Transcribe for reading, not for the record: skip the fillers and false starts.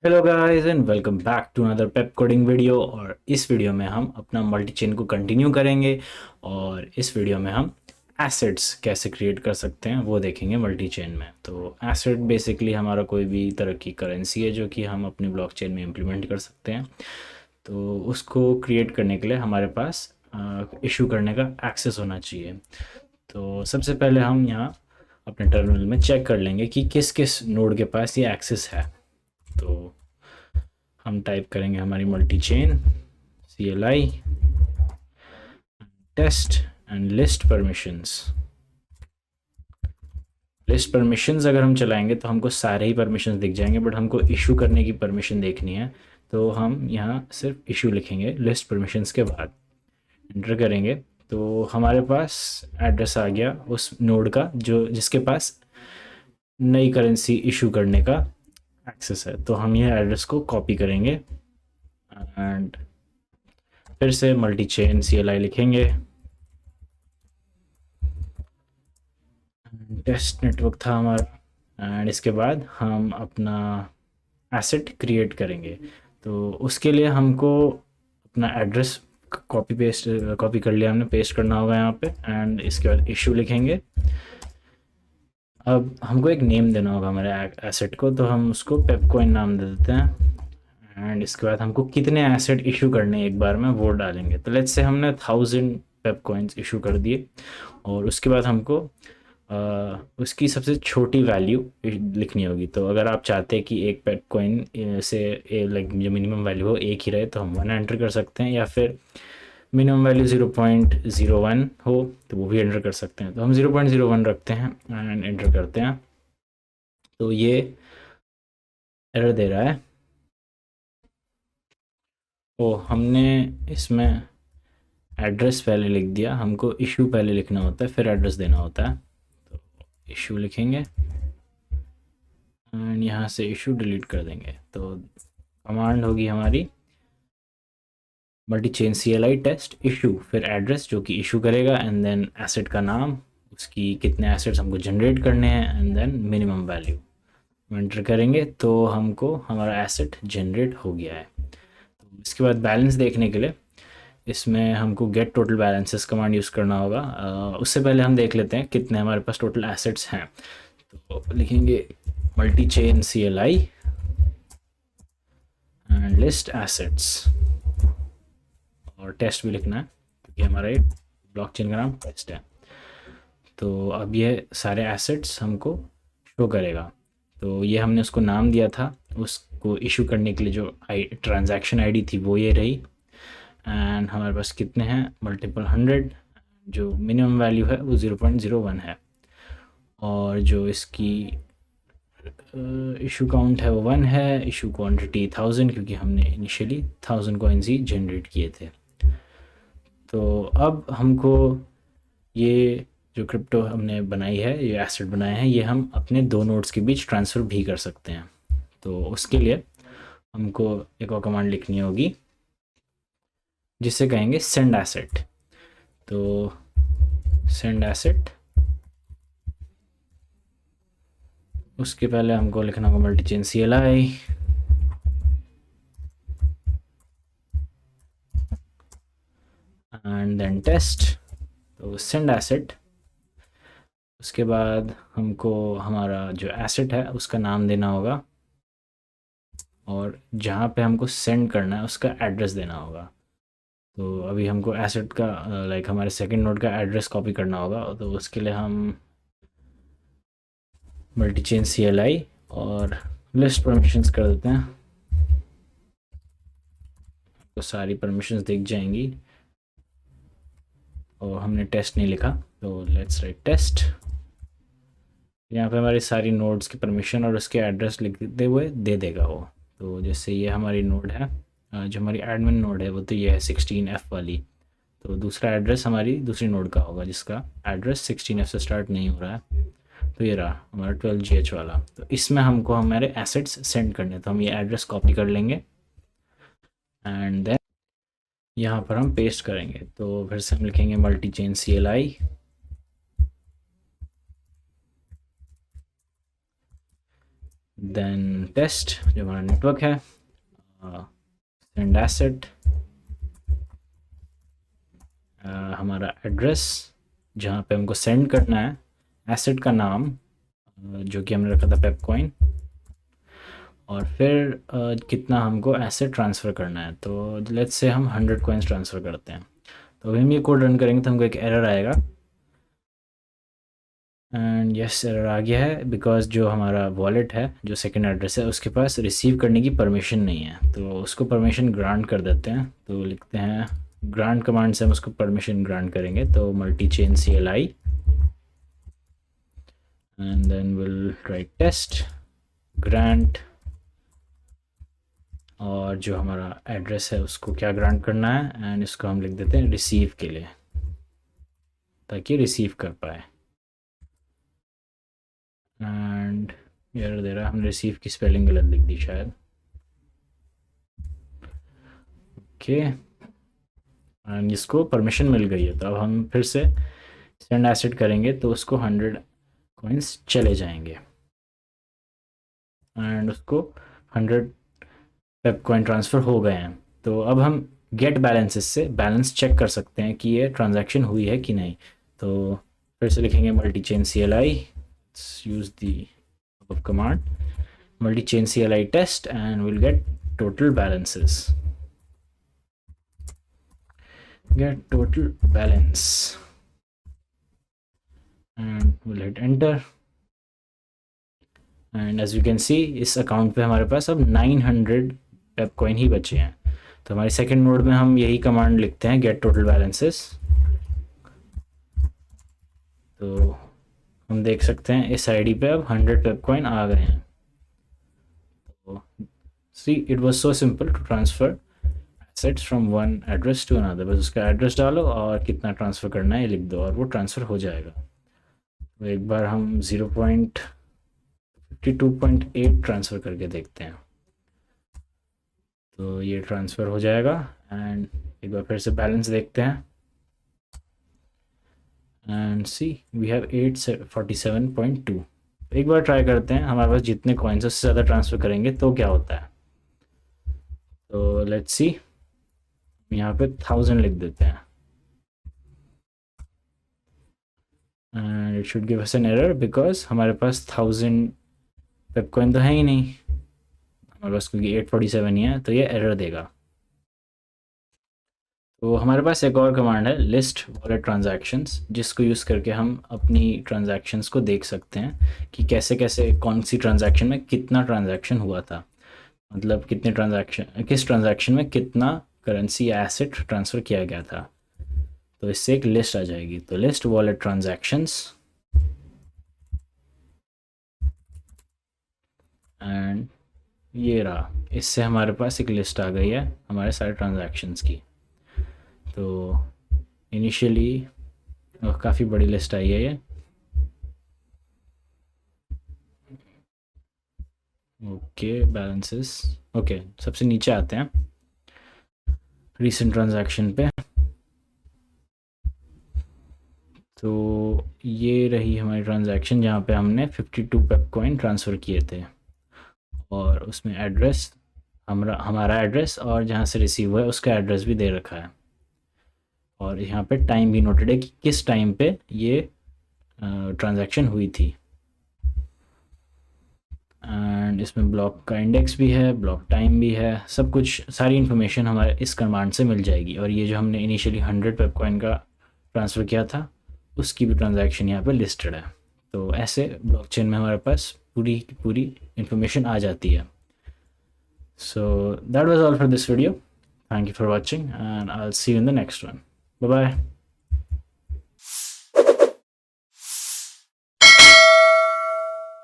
Hello guys and welcome back to another Pep coding video. और इस video में हम अपना मल्टी चेन को कंटिन्यू करेंगे। और इस वीडियो में हम एसिड्स कैसे क्रिएट कर सकते हैं वो देखेंगे मल्टी चेन में। तो एसिड बेसिकली हमारा कोई भी तरह की करेंसी है जो कि हम अपनी ब्लॉकचेन में इम्प्लीमेंट कर सकते हैं। तो उसको क्रिएट करने के लिए हमारे पास इशू करने का एक्सेस होना चाहिए। तो सबसे पहले हम यहाँ अपने टर्मिनल में चेक कर लेंगे कि किस किस नोड के पास ये एक्सेस है। तो हम टाइप करेंगे हमारी MultiChain CLI test and list permissions. List permissions अगर हम चलाएंगे तो हमको सारे ही परमिशंस दिख जाएंगे, बट हमको इशू करने की परमिशन देखनी है। तो हम यहाँ सिर्फ इशू लिखेंगे लिस्ट परमिशंस के बाद, एंटर करेंगे। तो हमारे पास एड्रेस आ गया उस नोड का जो जिसके पास नई करेंसी इशू करने का एक्सेस है। तो हम यह एड्रेस को कॉपी करेंगे एंड फिर से मल्टी चेन CLI लिखेंगे। टेस्ट नेटवर्क था हमारा एंड इसके बाद हम अपना एसेट क्रिएट करेंगे। तो उसके लिए हमको अपना एड्रेस कॉपी कर लिया हमने, पेस्ट करना होगा यहाँ पे एंड इसके बाद इशू लिखेंगे। अब हमको एक नेम देना होगा हमारे एसेट को, तो हम उसको पेपकॉइन नाम दे देते हैं एंड इसके बाद हमको कितने एसेट इशू करने एक बार में वो डालेंगे। तो लेट्स से हमने 1000 पेपकॉइंस इशू कर दिए और उसके बाद हमको उसकी सबसे छोटी वैल्यू लिखनी होगी। तो अगर आप चाहते हैं कि एक पेप कॉइन से लाइक जो मिनिमम वैल्यू हो एक ही रहे तो हम 1 एंटर कर सकते हैं, या फिर मिनिमम वैल्यू 0.01 हो तो वो भी एंटर कर सकते हैं। तो हम 0.01 रखते हैं एंड एंटर करते हैं। तो ये एरर दे रहा है। ओ, हमने इसमें एड्रेस पहले लिख दिया, हमको इशू पहले लिखना होता है फिर एड्रेस देना होता है। तो इशू लिखेंगे एंड यहाँ से इशू डिलीट कर देंगे। तो कमांड होगी हमारी MultiChain CLI test issue, फिर एड्रेस जो कि इशू करेगा एंड देन एसेट का नाम, उसकी कितने एसेट्स हमको जनरेट करने हैं and then minimum value enter करेंगे। तो हमको हमारा एसेट जनरेट हो गया है। तो इसके बाद बैलेंस देखने के लिए इसमें हमको get total balances command use करना होगा। उससे पहले हम देख लेते हैं कितने हमारे पास टोटल एसेट्स हैं। तो लिखेंगे MultiChain CLI and list assets, और टेस्ट भी लिखना है क्योंकि हमारा ये ब्लॉकचेन का नाम टेस्ट है। तो अब ये सारे एसेट्स हमको शो करेगा। तो ये हमने उसको नाम दिया था, उसको इशू करने के लिए जो ट्रांजैक्शन आईडी थी वो ये रही एंड हमारे पास कितने हैं मल्टीपल 100, जो मिनिमम वैल्यू है वो 0.01 है और जो इसकी इशू काउंट है वो 1 है। इशू क्वांटिटी 1000 क्योंकि हमने इनिशियली 1000 कॉइन्स ही जनरेट किए थे। तो अब हमको ये जो क्रिप्टो हमने बनाई है, ये एसेट बनाए हैं, ये हम अपने दो नोड्स के बीच ट्रांसफ़र भी कर सकते हैं। तो उसके लिए हमको एक और कमांड लिखनी होगी जिसे कहेंगे सेंड एसेट। तो सेंड एसेट, उसके पहले हमको लिखना होगा MultiChain CLI and then test. तो सेंड एसेट, उसके बाद हमको हमारा जो एसेट है उसका नाम देना होगा और जहाँ पे हमको सेंड करना है उसका एड्रेस देना होगा। तो अभी हमको एसेट का लाइक हमारे सेकंड नोड का एड्रेस कॉपी करना होगा। तो उसके लिए हम मल्टी चेन CLI और लिस्ट परमिशंस कर देते हैं। तो सारी परमिशंस दिख जाएंगी और हमने टेस्ट नहीं लिखा तो लेट्स राइट टेस्ट। यहाँ पे हमारी सारी नोड्स की परमिशन और उसके एड्रेस लिखते हुए दे देगा वो। तो जैसे ये हमारी नोड है, जो हमारी एडमिन नोड है वो तो ये है 16F वाली। तो दूसरा एड्रेस हमारी दूसरी नोड का होगा जिसका एड्रेस 16F से स्टार्ट नहीं हो रहा है। तो ये रहा हमारा 12GH वाला। तो इसमें हमको हमारे एसेट्स सेंड करने, तो हम ये एड्रेस कॉपी कर लेंगे एंड देन यहाँ पर हम पेस्ट करेंगे। तो फिर से हम लिखेंगे MultiChain CLI then test जो हमारा नेटवर्क है, सेंड एसेट, हमारा एड्रेस जहाँ पे हमको सेंड करना है, एसेट का नाम जो कि हमने रखा था पेपकॉइन, और फिर कितना हमको एसेट ट्रांसफ़र करना है। तो लेट्स से हम 100 कॉइन्स ट्रांसफ़र करते हैं। तो अभी हम ये कोड रन करेंगे तो हमको एक एरर आएगा, एंड यस एरर आ गया है बिकॉज जो हमारा वॉलेट है, जो सेकंड एड्रेस है, उसके पास रिसीव करने की परमिशन नहीं है। तो उसको परमिशन ग्रांट कर देते हैं। तो लिखते हैं ग्रांट कमांड से हम उसको परमिशन ग्रांट करेंगे। तो MultiChain CLI and then will write test grant, और जो हमारा एड्रेस है उसको क्या ग्रांट करना है, एंड इसको हम लिख देते हैं रिसीव के लिए, ताकि रिसीव कर पाए। एंड एरर दे रहा है, हमने रिसीव की स्पेलिंग गलत लिख दी शायद। ओके, एंड इसको परमिशन मिल गई है। तो अब हम फिर से सेंड एसेट करेंगे तो उसको 100 कॉइन्स चले जाएंगे, एंड उसको 100 पेप कॉइन ट्रांसफ़र हो गए हैं। तो अब हम गेट बैलेंसेस से बैलेंस चेक कर सकते हैं कि ये ट्रांजैक्शन हुई है कि नहीं। तो फिर से लिखेंगे MultiChain CLI, use the above command, multi chain CLI test, and we'll get total balances. Get total balance, and we'll hit enter, and as you can see इस अकाउंट पे हमारे पास अब 900 पेप कॉइन ही बचे हैं। तो हमारे सेकंड नोड में हम यही कमांड लिखते हैं, गेट टोटल बैलेंसेस। तो हम देख सकते हैं इस आईडी पे अब 100 पेप कॉइन आ गए हैं। तो see it was so simple to transfer assets from one address to another. बस उसका एड्रेस डालो और कितना ट्रांसफ़र करना है लिख दो और वो ट्रांसफ़र हो जाएगा। तो एक बार हम 0.52.8 ट्रांसफ़र करके देखते हैं। तो ये ट्रांसफ़र हो जाएगा, एंड एक बार फिर से बैलेंस देखते हैं, एंड सी वी हैव 847.2। एक बार ट्राई करते हैं, हमारे पास जितने कॉइन्स उससे ज़्यादा ट्रांसफ़र करेंगे तो क्या होता है। तो लेट्स सी, यहाँ पे 1000 लिख देते हैं, and it should give us an error because हमारे पास 1000 पेप कॉइन तो है ही नहीं हमारे पास, क्योंकि 847 ही है, तो ये एरर देगा। तो हमारे पास एक और कमांड है लिस्ट वॉलेट ट्रांजैक्शंस, जिसको यूज़ करके हम अपनी ट्रांजैक्शंस को देख सकते हैं कि कैसे कैसे कौन सी ट्रांजैक्शन में कितना ट्रांजैक्शन हुआ था, मतलब कितने ट्रांजैक्शन, किस ट्रांजैक्शन में कितना करेंसी या एसेट ट्रांसफ़र किया गया था। तो इससे एक लिस्ट आ जाएगी। तो लिस्ट वॉलेट ट्रांजैक्शंस, एंड ये रहा, इससे हमारे पास एक लिस्ट आ गई है हमारे सारे ट्रांजैक्शंस की। तो इनिशियली काफ़ी बड़ी लिस्ट आई है ये। ओके बैलेंसेस, ओके सबसे नीचे आते हैं रीसेंट ट्रांजैक्शन पे। तो ये रही हमारी ट्रांजैक्शन जहाँ पे हमने 52 पेप कॉइन ट्रांसफ़र किए थे, और उसमें एड्रेस हमारा एड्रेस और जहाँ से रिसीव हुआ है उसका एड्रेस भी दे रखा है, और यहाँ पे टाइम भी नोटेड है कि किस टाइम पे ये ट्रांजैक्शन हुई थी। एंड इसमें ब्लॉक का इंडेक्स भी है, ब्लॉक टाइम भी है, सब कुछ सारी इन्फॉर्मेशन हमारे इस कमांड से मिल जाएगी। और ये जो हमने इनिशियली 100 पेप कॉइन का ट्रांसफ़र किया था उसकी भी ट्रांजैक्शन यहाँ पे लिस्टेड है। तो ऐसे ब्लॉकचेन में हमारे पास पूरी की पूरी इन्फॉर्मेशन आ जाती है। So that was all for this video. Thank you for watching, and I will see you in the next one. Bye bye.